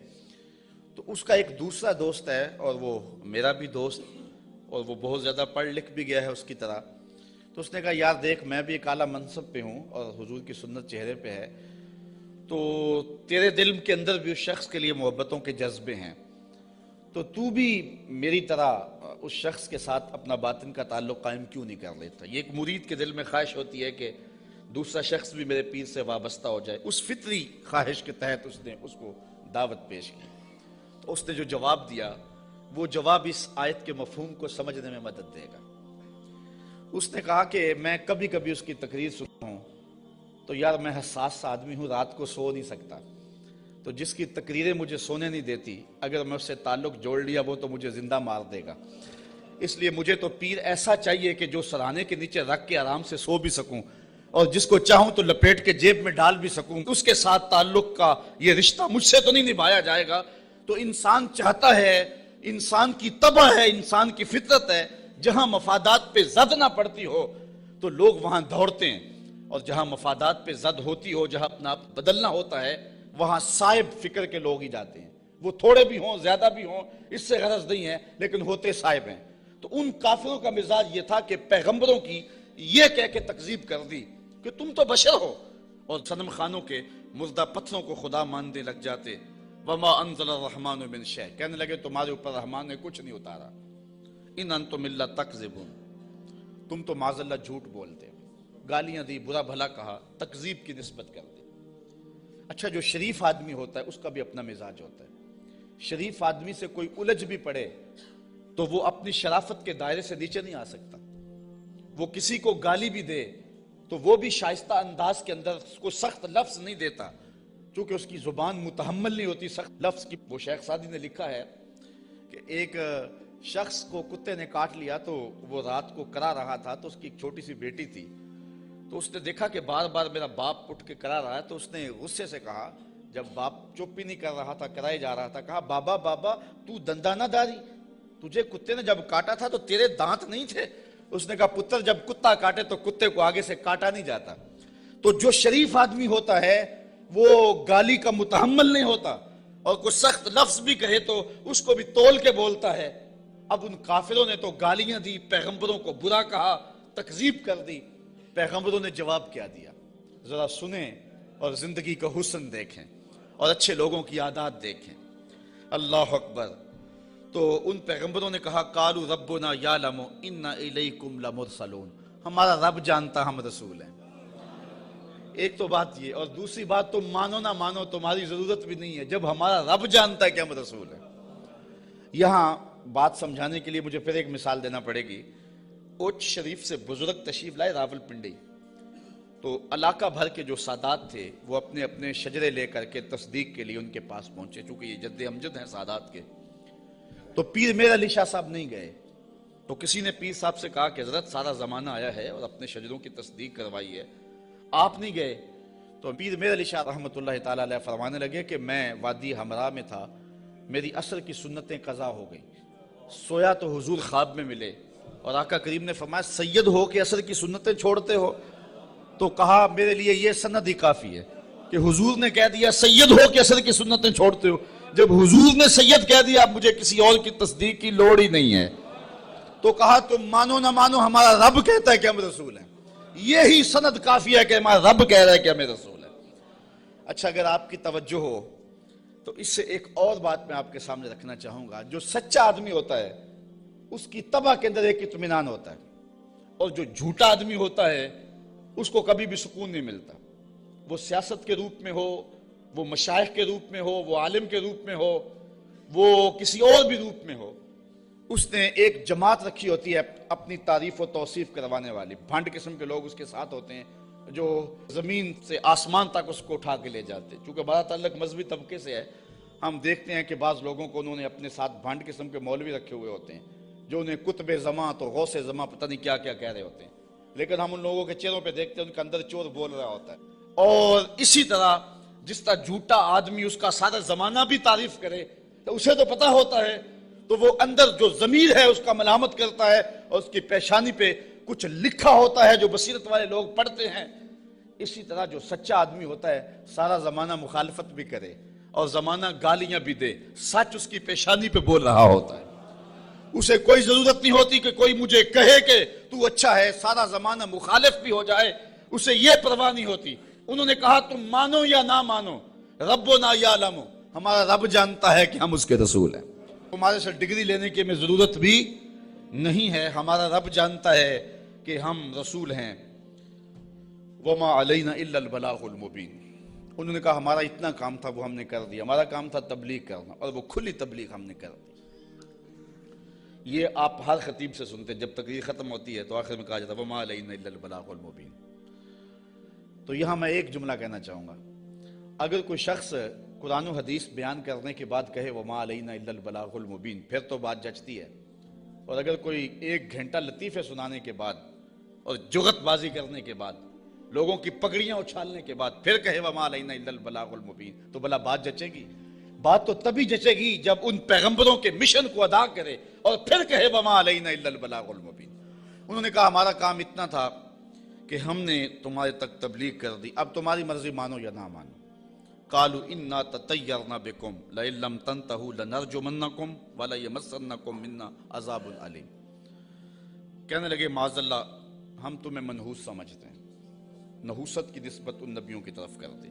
تو اس کا ایک دوسرا دوست ہے، اور وہ میرا بھی دوست، اور وہ بہت زیادہ پڑھ لکھ بھی گیا ہے اس کی طرح۔ تو اس نے کہا یار دیکھ، میں بھی ایک اعلیٰ منصب پہ ہوں اور حضور کی سنت چہرے پہ ہے، تو تیرے دل کے اندر بھی اس شخص کے لیے محبتوں کے جذبے ہیں، تو بھی میری طرح اس شخص کے ساتھ اپنا باطن کا تعلق قائم کیوں نہیں کر لیتا۔ یہ ایک مرید کے دل میں خواہش ہوتی ہے کہ دوسرا شخص بھی میرے پیر سے وابستہ ہو جائے۔ اس فطری خواہش کے تحت اس نے اس کو دعوت پیش کی۔ تو اس نے جو جواب دیا، وہ جواب اس آیت کے مفہوم کو سمجھنے میں مدد دے گا۔ اس نے کہا کہ میں کبھی کبھی اس کی تقریر سنتا ہوں تو یار میں حساس سا آدمی ہوں، رات کو سو نہیں سکتا، تو جس کی تقریریں مجھے سونے نہیں دیتی، اگر میں اس سے تعلق جوڑ لیا وہ تو مجھے زندہ مار دے گا۔ اس لیے مجھے تو پیر ایسا چاہیے کہ جو سرانے کے نیچے رکھ کے آرام سے سو بھی سکوں، اور جس کو چاہوں تو لپیٹ کے جیب میں ڈال بھی سکوں، اس کے ساتھ تعلق کا یہ رشتہ مجھ سے تو نہیں نبھایا جائے گا۔ تو انسان چاہتا ہے، انسان کی طبع ہے، انسان کی فطرت ہے، جہاں مفادات پہ زد نہ پڑتی ہو تو لوگ وہاں دوڑتے ہیں، اور جہاں مفادات پہ زد ہوتی ہو، جہاں اپنا بدلنا ہوتا ہے، وہاں صائب فکر کے لوگ ہی جاتے ہیں۔ وہ تھوڑے بھی ہوں، زیادہ بھی ہوں، اس سے غرض نہیں ہے، لیکن ہوتے صائب ہیں۔ تو ان کافروں کا مزاج یہ تھا کہ پیغمبروں کی یہ کہہ کے تکذیب کر دی کہ تم تو بشر ہو، اور صنم خانوں کے مردہ پتھروں کو خدا ماننے لگ جاتے۔ وما انزل الرحمن من شیء، کہنے لگے تمہارے اوپر رحمان نے کچھ نہیں اتارا۔ ان انتم الا تکذبون، تم تو معاذ اللہ جھوٹ بولتے ہو۔ گالیاں دی، برا بھلا کہا، تکذیب کی نسبت کر دی۔ اچھا، جو شریف آدمی ہوتا ہے اس کا بھی اپنا مزاج ہوتا ہے۔ شریف آدمی سے کوئی الجھ بھی پڑے تو وہ اپنی شرافت کے دائرے سے نیچے نہیں آ سکتا۔ وہ کسی کو گالی بھی دے تو وہ بھی شائستہ انداز کے اندر اس کو سخت لفظ نہیں دیتا، چونکہ اس کی زبان متحمل نہیں ہوتی سخت لفظ کی۔ وہ شیخ سعدی نے لکھا ہے کہ ایک شخص کو کتے نے کاٹ لیا، تو وہ رات کو کرا رہا تھا، تو اس کی ایک چھوٹی سی بیٹی تھی، تو اس نے دیکھا کہ بار بار میرا باپ اٹھ کے کرا رہا ہے، تو اس نے غصے سے کہا، جب باپ چپ ہی نہیں کر رہا تھا، کرائے جا رہا تھا، کہا بابا بابا تو دندانہ داری، تجھے کتے نے جب کاٹا تھا تو تیرے دانت نہیں تھے؟ اس نے کہا پتر جب کتا کاٹے تو کتے کو آگے سے کاٹا نہیں جاتا۔ تو جو شریف آدمی ہوتا ہے وہ گالی کا متحمل نہیں ہوتا، اور کوئی سخت لفظ بھی کہے تو اس کو بھی تول کے بولتا ہے۔ اب ان کافروں نے تو گالیاں دی، پیغمبروں کو برا کہا، تکذیب کر دی۔ پیغمبروں نے جواب کیا دیا، ذرا سنیں اور زندگی کا حسن دیکھیں اور اچھے لوگوں کی عادات دیکھیں۔ اللہ اکبر۔ تو ان پیغمبروں نے کہا قالوا ربنا یعلم انا الیکم لمرسلون، ہمارا رب جانتا ہم رسول ہیں۔ ایک تو بات یہ، اور دوسری بات تم مانو نہ مانو تمہاری ضرورت بھی نہیں ہے، جب ہمارا رب جانتا ہے کہ ہم رسول ہیں۔ یہاں بات سمجھانے کے لیے مجھے پھر ایک مثال دینا پڑے گی۔ اوچ شریف سے بزرگ تشریف لائے راول پنڈی، تو علاقہ بھر کے جو سادات تھے وہ اپنے اپنے شجرے لے کر کے تصدیق کے لیے ان کے پاس پہنچے، چونکہ یہ جد امجد ہیں سادات کے۔ تو پیر میر علی شاہ صاحب نہیں گئے، تو کسی نے پیر صاحب سے کہا کہ حضرت سارا زمانہ آیا ہے اور اپنے شجروں کی تصدیق کروائی ہے، آپ نہیں گئے؟ تو پیر میر علی شاہ رحمۃ اللہ تعالیٰ علیہ فرمانے لگے کہ میں وادی ہمراہ میں تھا، میری عصر کی سنتیں قضا ہو گئیں، سویا تو حضور خواب میں ملے، اور آقا کریم نے فرمایا سید ہو کے عصر کی سنتیں چھوڑتے ہو؟ تو کہا میرے لیے یہ سند ہی کافی ہے کہ حضور نے کہہ دیا سید ہو کے عصر کی سنتیں چھوڑتے ہو، جب حضور نے سید کہہ دیا اب مجھے کسی اور کی تصدیق کی لوڑ ہی نہیں ہے۔ تو کہا تم مانو نہ مانو ہمارا رب کہتا ہے کہ ہم رسول ہیں، یہی سند کافی ہے کہ ہمارا رب کہہ رہا ہے کہ ہمیں رسول ہے۔ اچھا، اگر آپ کی توجہ ہو تو اس سے ایک اور بات میں آپ کے سامنے رکھنا چاہوں گا۔ جو سچا آدمی ہوتا ہے اس کی طبع کے اندر ایک اطمینان ہوتا ہے، اور جو جھوٹا آدمی ہوتا ہے اس کو کبھی بھی سکون نہیں ملتا، وہ سیاست کے روپ میں ہو، وہ مشائخ کے روپ میں ہو، وہ عالم کے روپ میں ہو، وہ کسی اور بھی روپ میں ہو، اس نے ایک جماعت رکھی ہوتی ہے اپنی تعریف و توصیف کروانے والی، بھنڈ قسم کے لوگ اس کے ساتھ ہوتے ہیں جو زمین سے آسمان تک اس کو اٹھا کے لے جاتے ہیں۔ چونکہ بڑا تعلق مذہبی طبقے سے ہے، ہم دیکھتے ہیں کہ بعض لوگوں کو انہوں نے اپنے ساتھ بھنڈ قسم کے مولوی رکھے ہوئے ہوتے ہیں جو انہیں قطب زمان تو غوث زمان پتہ نہیں کیا کیا کہہ رہے ہوتے ہیں، لیکن ہم ان لوگوں کے چہروں پہ دیکھتے ہیں ان کے اندر چور بول رہا ہوتا ہے۔ اور اسی طرح جس طرح جھوٹا آدمی اس کا سارا زمانہ بھی تعریف کرے تو اسے تو پتہ ہوتا ہے، تو وہ اندر جو ضمیر ہے اس کا ملامت کرتا ہے، اور اس کی پیشانی پہ کچھ لکھا ہوتا ہے جو بصیرت والے لوگ پڑھتے ہیں۔ اسی طرح جو سچا آدمی ہوتا ہے سارا زمانہ مخالفت بھی کرے اور زمانہ گالیاں بھی دے، سچ اس کی پیشانی پہ بول رہا ہوتا ہے، اسے کوئی ضرورت نہیں ہوتی کہ کوئی مجھے کہے کہ تو اچھا ہے، سارا زمانہ مخالف بھی ہو جائے اسے یہ پرواہ نہیں ہوتی۔ انہوں نے کہا تم مانو یا نہ مانو، ربنا یعلم، ہمارا رب جانتا ہے کہ ہم اس کے رسول ہیں، ہمارے سے ڈگری لینے کی ہمیں ضرورت بھی نہیں ہے، ہمارا رب جانتا ہے کہ ہم رسول ہیں۔ وما علینا الا البلاغ المبین، انہوں نے کہا ہمارا اتنا کام تھا وہ ہم نے کر دیا، ہمارا کام تھا تبلیغ کرنا، اور وہ کھلی تبلیغ ہم نے کر دی۔ یہ آپ ہر خطیب سے سنتے ہیں، جب تقریر ختم ہوتی ہے تو آخر میں کہا جاتا ہے وما علینا الا البلاغ المبین۔ تو یہاں میں ایک جملہ کہنا چاہوں گا، اگر کوئی شخص قرآن و حدیث بیان کرنے کے بعد کہے وما علینا الا البلاغ المبین پھر تو بات جچتی ہے، اور اگر کوئی 1 گھنٹہ لطیفے سنانے کے بعد اور جغت بازی کرنے کے بعد لوگوں کی پگڑیاں اچھالنے کے بعد پھر کہے وما علینا الا البلاغ المبین تو بھلا بات جچے گی؟ بات تو تبھی جچے گی جب ان پیغمبروں کے مشن کو ادا کرے اور پھر کہے وما علینا الا البلاغ المبین۔ انہوں نے کہا ہمارا کام اتنا تھا کہ ہم نے تمہارے تک تبلیغ کر دی، اب تمہاری مرضی مانو یا نہ مانو۔ قالوا انا تطیرنا بکم لئن لم تنتهوا لنرجمنکم وليمسنکم منا عذاب علیم۔ کہنے لگے معاذ اللہ ہم تمہیں منحوس سمجھتے ہیں، نحوست کی نسبت ان نبیوں کی طرف کر دی،